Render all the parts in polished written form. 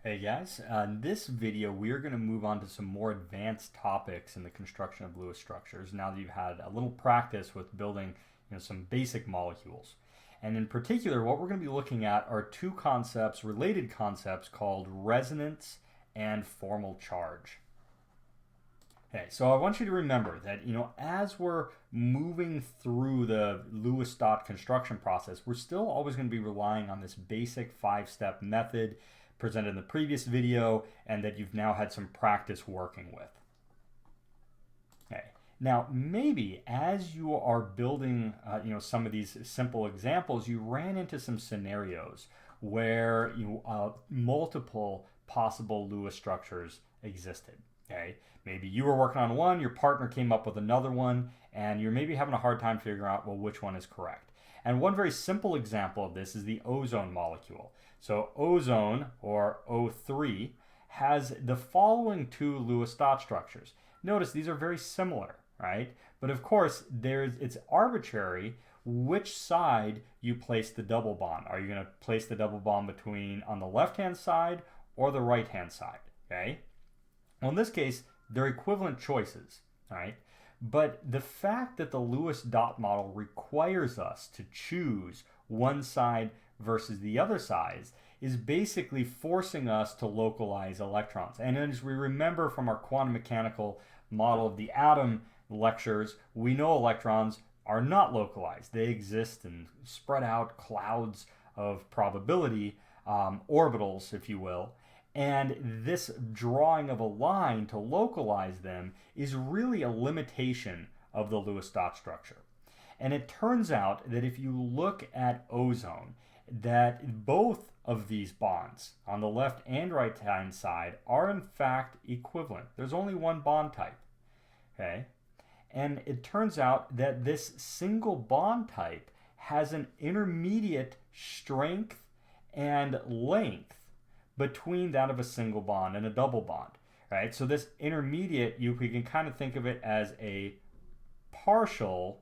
Hey guys, in this video we are going to move on to some more advanced topics in the construction of Lewis structures now that you've had a little practice with building some basic molecules. And in particular, what we're going to be looking at are two concepts, related concepts, called resonance and formal charge. Okay, so I want you to remember that, as we're moving through the Lewis dot construction process, we're still always going to be relying on this basic five-step method presented in the previous video and that you've now had some practice working with. Okay, now maybe as you are building some of these simple examples, you ran into some scenarios where multiple possible Lewis structures existed. Okay, maybe you were working on one, your partner came up with another one, and you're maybe having a hard time figuring out, well, which one is correct. And one very simple example of this is the ozone molecule. So ozone, or O3, has the following two Lewis dot structures. Notice these are very similar, right? But of course, it's arbitrary which side you place the double bond. Are you going to place the double bond on the left-hand side or the right-hand side, okay? Well, in this case, they're equivalent choices, right? But the fact that the Lewis dot model requires us to choose one side versus the other side is basically forcing us to localize electrons. And as we remember from our quantum mechanical model of the atom lectures, we know electrons are not localized. They exist in spread out clouds of probability, orbitals, if you will. And this drawing of a line to localize them is really a limitation of the Lewis dot structure. And it turns out that if you look at ozone, that both of these bonds on the left and right hand side are in fact equivalent. There's only one bond type, okay? And it turns out that this single bond type has an intermediate strength and length between that of a single bond and a double bond, right? So this intermediate, we can kind of think of it as a partial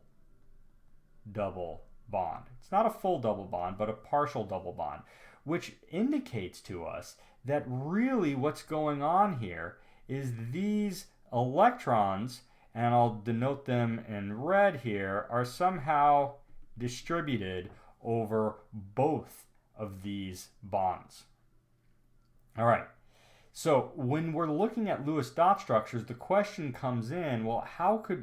double bond. It's not a full double bond, but a partial double bond, which indicates to us that really what's going on here is these electrons, and I'll denote them in red here, are somehow distributed over both of these bonds. All right, so when we're looking at Lewis dot structures, the question comes in, well,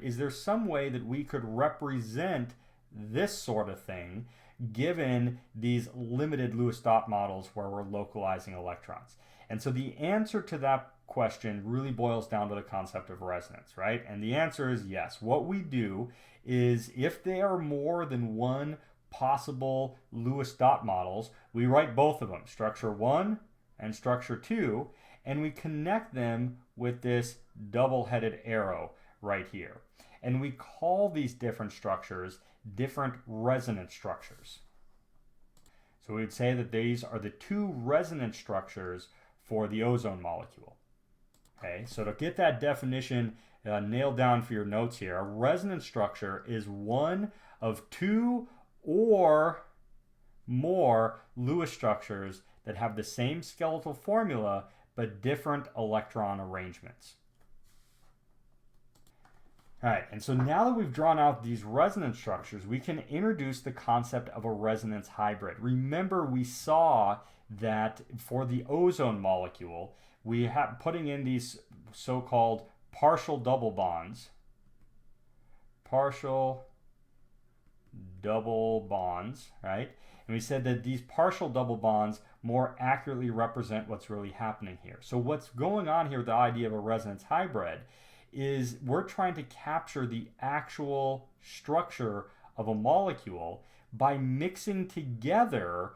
is there some way that we could represent this sort of thing given these limited Lewis dot models where we're localizing electrons? And so the answer to that question really boils down to the concept of resonance, right? And the answer is yes. What we do is if there are more than one possible Lewis dot models, we write both of them, structure 1 and structure 2, and we connect them with this double-headed arrow right here. And we call these different structures different resonance structures. So we would say that these are the two resonance structures for the ozone molecule. Okay, so to get that definition nailed down for your notes here, a resonance structure is one of two or more Lewis structures that have the same skeletal formula but different electron arrangements. All right, and so now that we've drawn out these resonance structures, we can introduce the concept of a resonance hybrid. Remember, we saw that for the ozone molecule, we have putting in these so-called partial double bonds, right? And we said that these partial double bonds more accurately represent what's really happening here. So what's going on here with the idea of a resonance hybrid is we're trying to capture the actual structure of a molecule by mixing together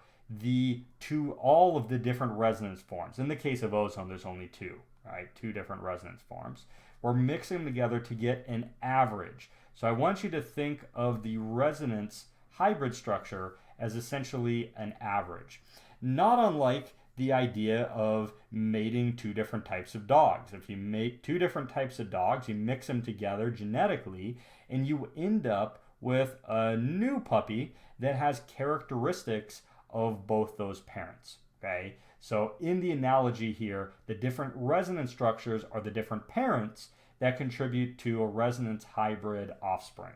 all of the different resonance forms. In the case of ozone, there's only two, right? Two different resonance forms. We're mixing them together to get an average. So I want you to think of the resonance hybrid structure as essentially an average. Not unlike the idea of mating two different types of dogs. If you mate two different types of dogs, you mix them together genetically, and you end up with a new puppy that has characteristics of both those parents. Okay, so in the analogy here, the different resonance structures are the different parents that contribute to a resonance hybrid offspring.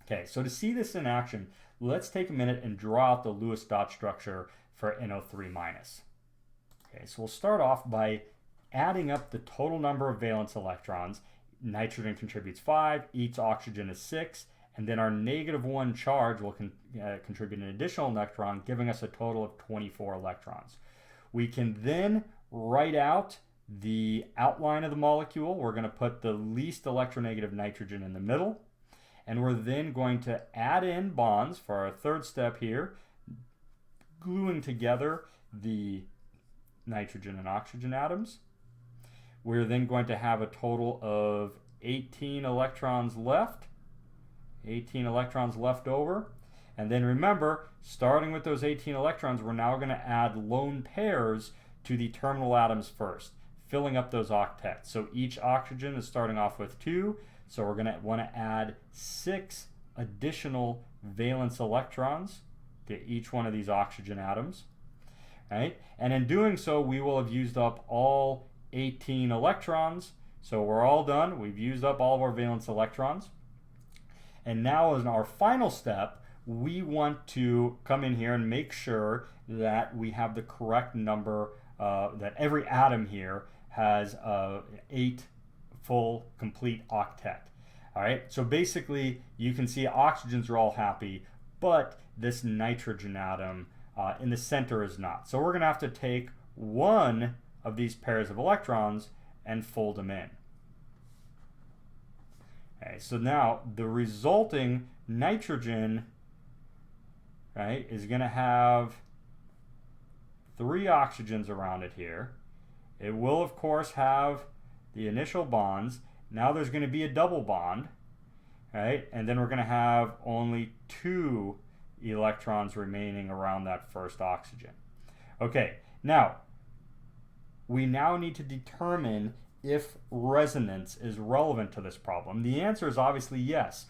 Okay, so to see this in action, let's take a minute and draw out the Lewis dot structure for NO3 minus. Okay, so we'll start off by adding up the total number of valence electrons. Nitrogen contributes 5, each oxygen is 6, and then our -1 charge will contribute an additional electron, giving us a total of 24 electrons. We can then write out the outline of the molecule. We're going to put the least electronegative nitrogen in the middle, and we're then going to add in bonds for our third step here, gluing together the nitrogen and oxygen atoms. We're then going to have a total of 18 electrons left. 18 electrons left over. And then remember, starting with those 18 electrons, we're now going to add lone pairs to the terminal atoms first, filling up those octets. So each oxygen is starting off with 2, so we're going to want to add 6 additional valence electrons to each one of these oxygen atoms. Right? And in doing so, we will have used up all 18 electrons. So we're all done. We've used up all of our valence electrons. And now in our final step, we want to come in here and make sure that we have the correct number, that every atom here has 8 full complete octet. All right, so basically you can see oxygens are all happy, but this nitrogen atom in the center is not. So we're going to have to take one of these pairs of electrons and fold them in. Okay, so now the resulting nitrogen, right, is going to have 3 oxygens around it here. It will, of course, have the initial bonds. Now there's going to be a double bond, right? And then we're going to have only 2 electrons remaining around that first oxygen. Okay, now we now need to determine if resonance is relevant to this problem. The answer is obviously yes.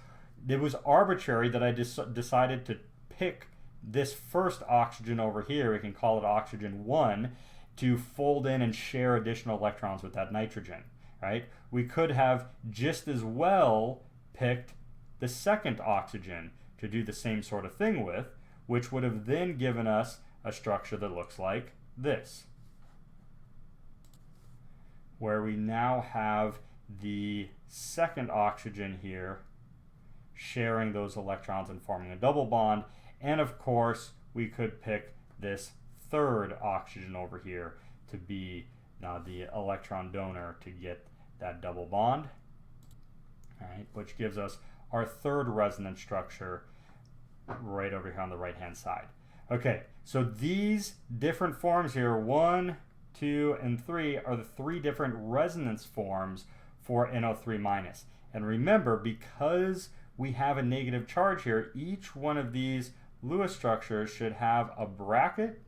It was arbitrary that I decided to pick this first oxygen over here, we can call it oxygen 1, to fold in and share additional electrons with that nitrogen, right? We could have just as well picked the second oxygen to do the same sort of thing with, which would have then given us a structure that looks like this, where we now have the second oxygen here sharing those electrons and forming a double bond. And of course, we could pick this third oxygen over here to be the electron donor to get that double bond, all right, which gives us our third resonance structure right over here on the right-hand side. Okay, so these different forms here, 1, 2, and 3, are the 3 different resonance forms for NO3-. And remember, because we have a negative charge here, each one of these Lewis structures should have a bracket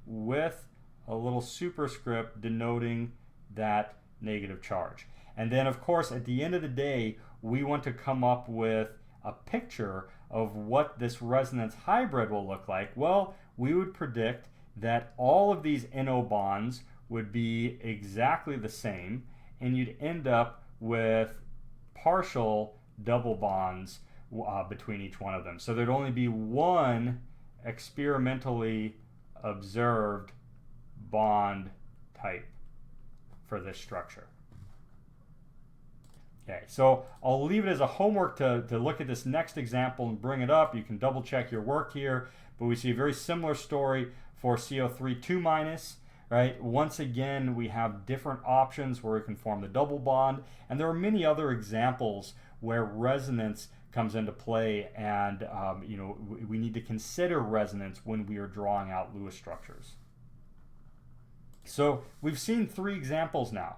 with a little superscript denoting that negative charge. And then, of course, at the end of the day, we want to come up with a picture of what this resonance hybrid will look like. Well, we would predict that all of these NO bonds would be exactly the same, and you'd end up with partial double bonds between each one of them. So there'd only be one experimentally observed bond type for this structure. Okay, so I'll leave it as a homework to look at this next example and bring it up. You can double check your work here, but we see a very similar story for CO3 2-, right? Once again, we have different options where we can form the double bond, and there are many other examples where resonance comes into play, and we need to consider resonance when we are drawing out Lewis structures. So we've seen 3 examples now.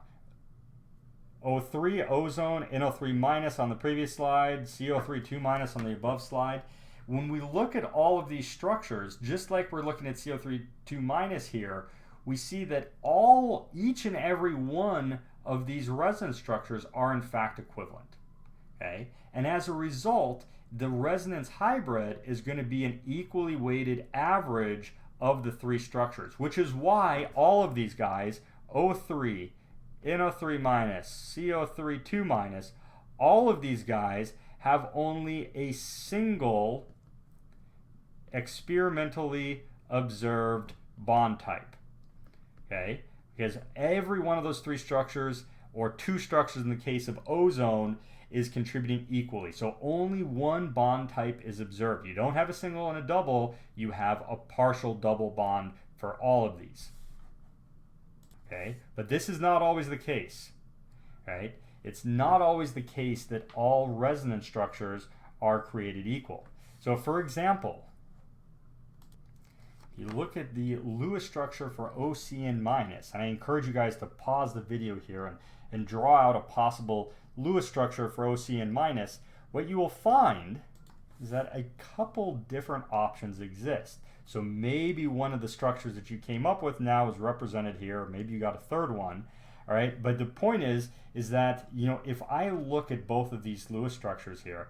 O3, ozone, NO3- on the previous slide, CO3 2- on the above slide. When we look at all of these structures, just like we're looking at CO3 2- here, we see that each and every one of these resonance structures are in fact equivalent. Okay? And as a result, the resonance hybrid is going to be an equally weighted average of the three structures, which is why all of these guys, O3, NO3 minus, CO3 2 minus, all of these guys have only a single experimentally observed bond type. Okay? Because every one of those three structures, or two structures in the case of ozone, is contributing equally. So only one bond type is observed. You don't have a single and a double, you have a partial double bond for all of these. Okay? But this is not always the case. Right? It's not always the case that all resonance structures are created equal. So for example, you look at the Lewis structure for OCN minus, and I encourage you guys to pause the video here and draw out a possible Lewis structure for OCN minus. What you will find is that a couple different options exist. So maybe one of the structures that you came up with now is represented here, or maybe you got a third one. All right, but the point is that, you know, if I look at both of these Lewis structures here,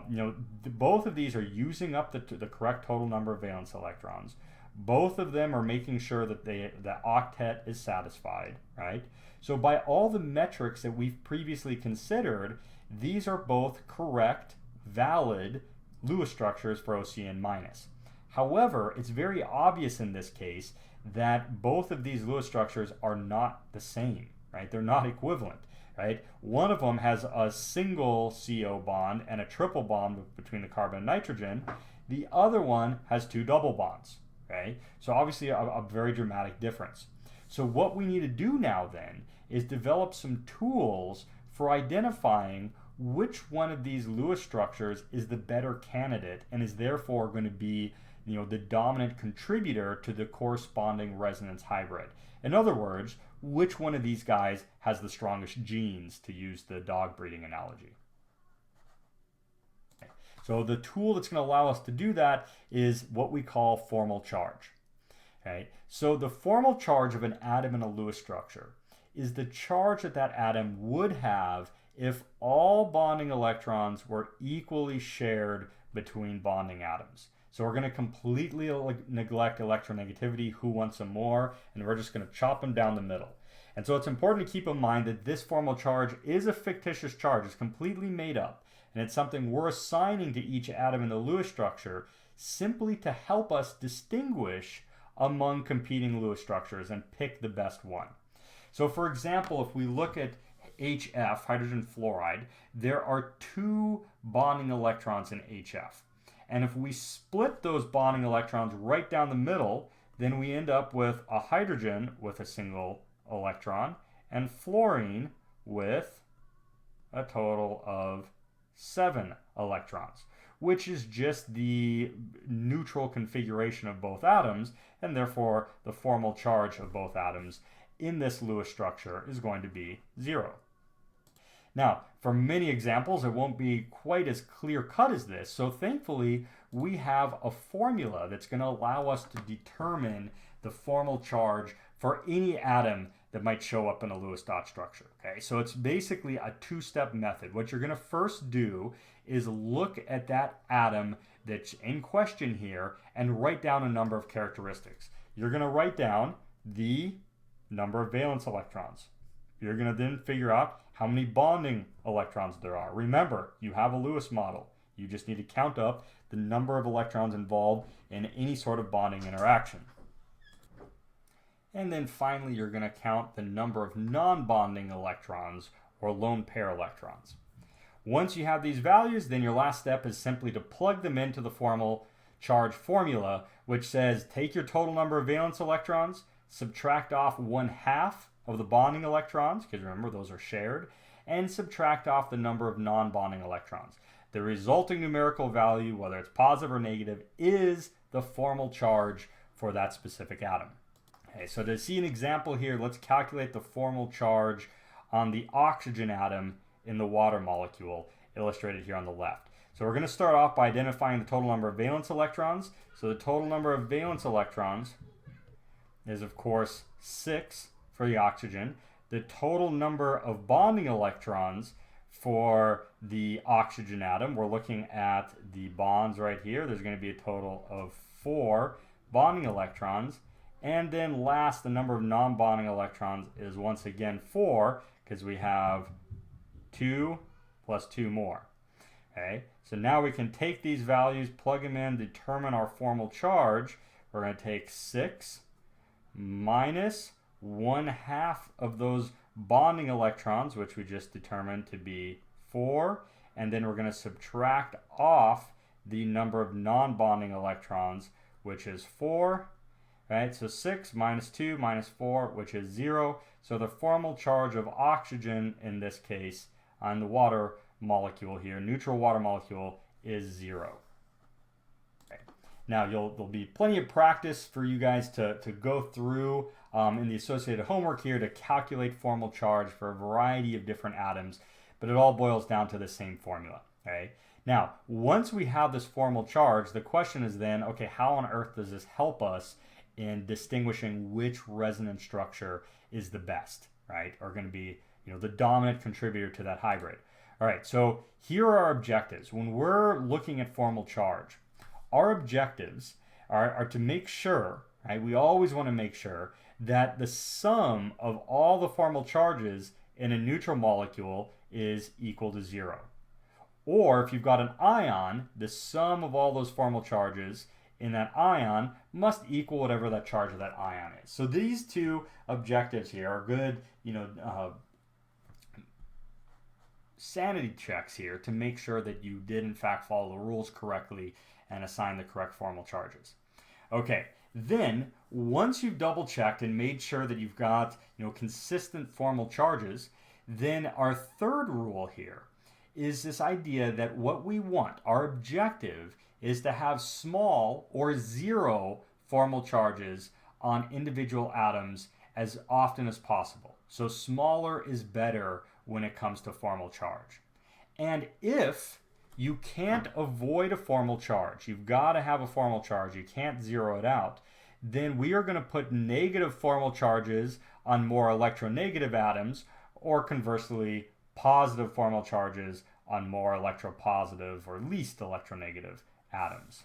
you know, both of these are using up the correct total number of valence electrons. Both of them are making sure that the octet is satisfied, right? So by all the metrics that we've previously considered, these are both correct, valid Lewis structures for OCN minus. However, it's very obvious in this case that both of these Lewis structures are not the same, right? They're not equivalent, right? One of them has a single CO bond and a triple bond between the carbon and nitrogen. The other one has two double bonds. Okay? So obviously a very dramatic difference. So what we need to do now then is develop some tools for identifying which one of these Lewis structures is the better candidate and is therefore going to be, you know, the dominant contributor to the corresponding resonance hybrid. In other words, which one of these guys has the strongest genes, to use the dog breeding analogy. So the tool that's going to allow us to do that is what we call formal charge. Okay? So the formal charge of an atom in a Lewis structure is the charge that that atom would have if all bonding electrons were equally shared between bonding atoms. So we're going to completely neglect electronegativity, who wants some more, and we're just going to chop them down the middle. And so it's important to keep in mind that this formal charge is a fictitious charge. It's completely made up. And it's something we're assigning to each atom in the Lewis structure simply to help us distinguish among competing Lewis structures and pick the best one. So for example, if we look at HF, hydrogen fluoride, there are two bonding electrons in HF. And if we split those bonding electrons right down the middle, then we end up with a hydrogen with a single electron and fluorine with a total of 7 electrons, which is just the neutral configuration of both atoms, and therefore the formal charge of both atoms in this Lewis structure is going to be 0. Now, for many examples, it won't be quite as clear-cut as this, so thankfully we have a formula that's going to allow us to determine the formal charge for any atom that might show up in a Lewis dot structure. Okay, so it's basically a two-step method. What you're going to first do is look at that atom that's in question here and write down a number of characteristics. You're going to write down the number of valence electrons. You're going to then figure out how many bonding electrons there are. Remember, you have a Lewis model. You just need to count up the number of electrons involved in any sort of bonding interaction. And then finally, you're going to count the number of non-bonding electrons, or lone pair electrons. Once you have these values, then your last step is simply to plug them into the formal charge formula, which says take your total number of valence electrons, subtract off 1/2 of the bonding electrons, because remember those are shared, and subtract off the number of non-bonding electrons. The resulting numerical value, whether it's positive or negative, is the formal charge for that specific atom. Okay, so to see an example here, let's calculate the formal charge on the oxygen atom in the water molecule, illustrated here on the left. So we're going to start off by identifying the total number of valence electrons. So the total number of valence electrons is, of course, 6 for the oxygen. The total number of bonding electrons for the oxygen atom, we're looking at the bonds right here. There's going to be a total of 4 bonding electrons. And then last, the number of non-bonding electrons is once again 4, because we have 2 plus 2 more. Okay, so now we can take these values, plug them in, determine our formal charge. We're going to take 6 minus 1/2 of those bonding electrons, which we just determined to be 4, and then we're going to subtract off the number of non-bonding electrons, which is 4. Right, so 6 minus 2 minus 4, which is 0. So the formal charge of oxygen in this case on the water molecule here, neutral water molecule, is 0. Okay. Now there'll be plenty of practice for you guys to go through in the associated homework here to calculate formal charge for a variety of different atoms, but it all boils down to the same formula. Okay. Now, once we have this formal charge, the question is then, okay, how on earth does this help us in distinguishing which resonance structure is the best, right? Or going to be, the dominant contributor to that hybrid. All right, so here are our objectives. When we're looking at formal charge, our objectives are to make sure, right? We always want to make sure that the sum of all the formal charges in a neutral molecule is equal to 0. Or if you've got an ion, the sum of all those formal charges in that ion must equal whatever that charge of that ion is. So these two objectives here are good, sanity checks here to make sure that you did in fact follow the rules correctly and assign the correct formal charges. Okay, then once you've double checked and made sure that you've got, consistent formal charges, then our third rule here is this idea that what we want, our objective, is to have small or 0 formal charges on individual atoms as often as possible. So smaller is better when it comes to formal charge. And if you can't avoid a formal charge, you've got to have a formal charge, you can't zero it out, then we are going to put negative formal charges on more electronegative atoms, or conversely, positive formal charges on more electropositive or least electronegative atoms.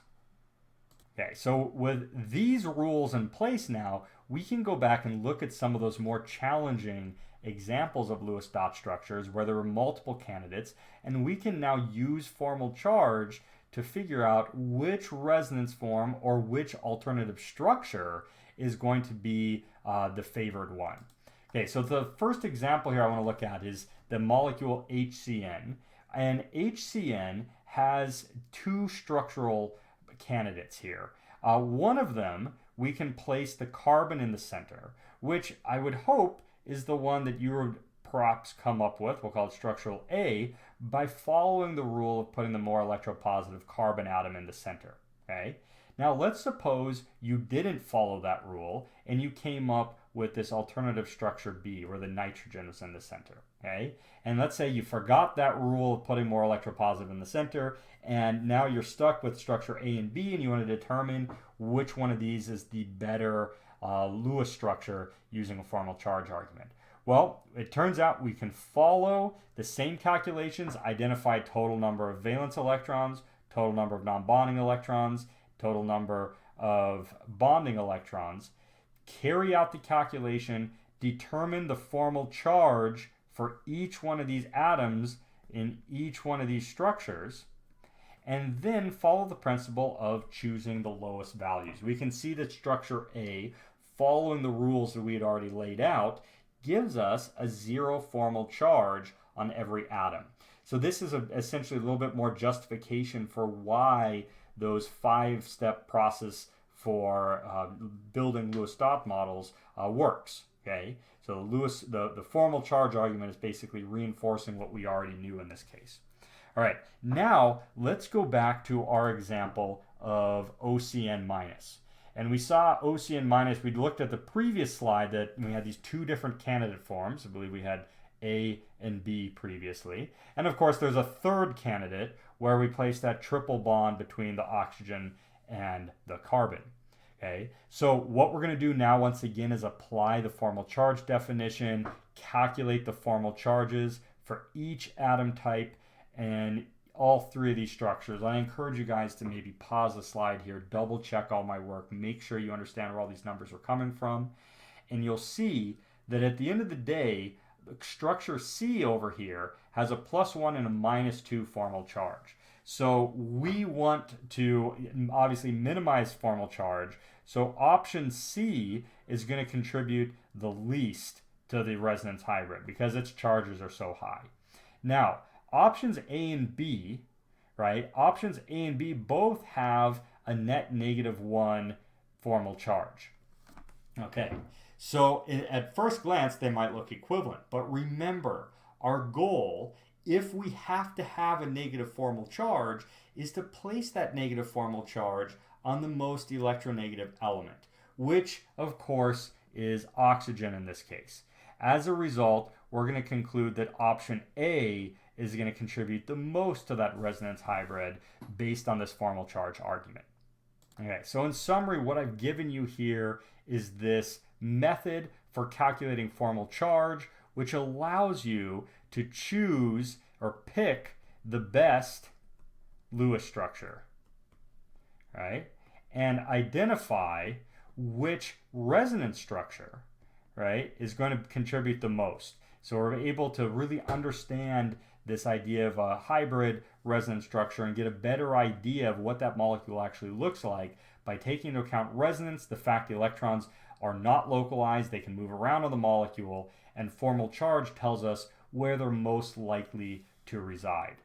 Okay, so with these rules in place now, we can go back and look at some of those more challenging examples of Lewis dot structures where there were multiple candidates, and we can now use formal charge to figure out which resonance form or which alternative structure is going to be the favored one. Okay, so the first example here I want to look at is the molecule HCN. And HCN has 2 structural candidates here. One of them, we can place the carbon in the center, which I would hope is the one that you would perhaps come up with, we'll call it structural A, by following the rule of putting the more electropositive carbon atom in the center. Okay? Now let's suppose you didn't follow that rule and you came up with this alternative structure B, where the nitrogen is in the center. Okay? And let's say you forgot that rule of putting more electropositive in the center, and now you're stuck with structure A and B, and you want to determine which one of these is the better Lewis structure using a formal charge argument. Well, it turns out we can follow the same calculations, identify total number of valence electrons, total number of non-bonding electrons, total number of bonding electrons, carry out the calculation, determine the formal charge for each one of these atoms in each one of these structures, and then follow the principle of choosing the lowest values. We can see that structure A, following the rules that we had already laid out, gives us a 0 formal charge on every atom. So this is essentially a little bit more justification for why those 5-step process for building Lewis dot models works. Okay, so the formal charge argument is basically reinforcing what we already knew in this case. All right, now let's go back to our example of OCN minus. And we saw OCN minus, we looked at the previous slide that we had these 2 different candidate forms. I believe we had A and B previously. And of course there's a third candidate where we place that triple bond between the oxygen and the carbon. Okay, so what we're going to do now once again is apply the formal charge definition, calculate the formal charges for each atom type and all three of these structures. I encourage you guys to maybe pause the slide here, double check all my work, make sure you understand where all these numbers are coming from, and you'll see that at the end of the day, structure C over here has a +1 and a -2 formal charge. So we want to obviously minimize formal charge. So option C is going to contribute the least to the resonance hybrid because its charges are so high. Now, options A and B, right? Options A and B both have a net -1 formal charge. Okay, so at first glance, they might look equivalent. But remember, our goal, if we have to have a negative formal charge, is to place that negative formal charge on the most electronegative element, which, of course, is oxygen in this case. As a result, we're going to conclude that option A is going to contribute the most to that resonance hybrid based on this formal charge argument. Okay, so in summary, what I've given you here is this method for calculating formal charge, which allows you to choose or pick the best Lewis structure, right? And identify which resonance structure, right, is going to contribute the most. So we're able to really understand this idea of a hybrid resonance structure and get a better idea of what that molecule actually looks like by taking into account resonance, the fact the electrons are not localized, they can move around on the molecule, and formal charge tells us where they're most likely to reside.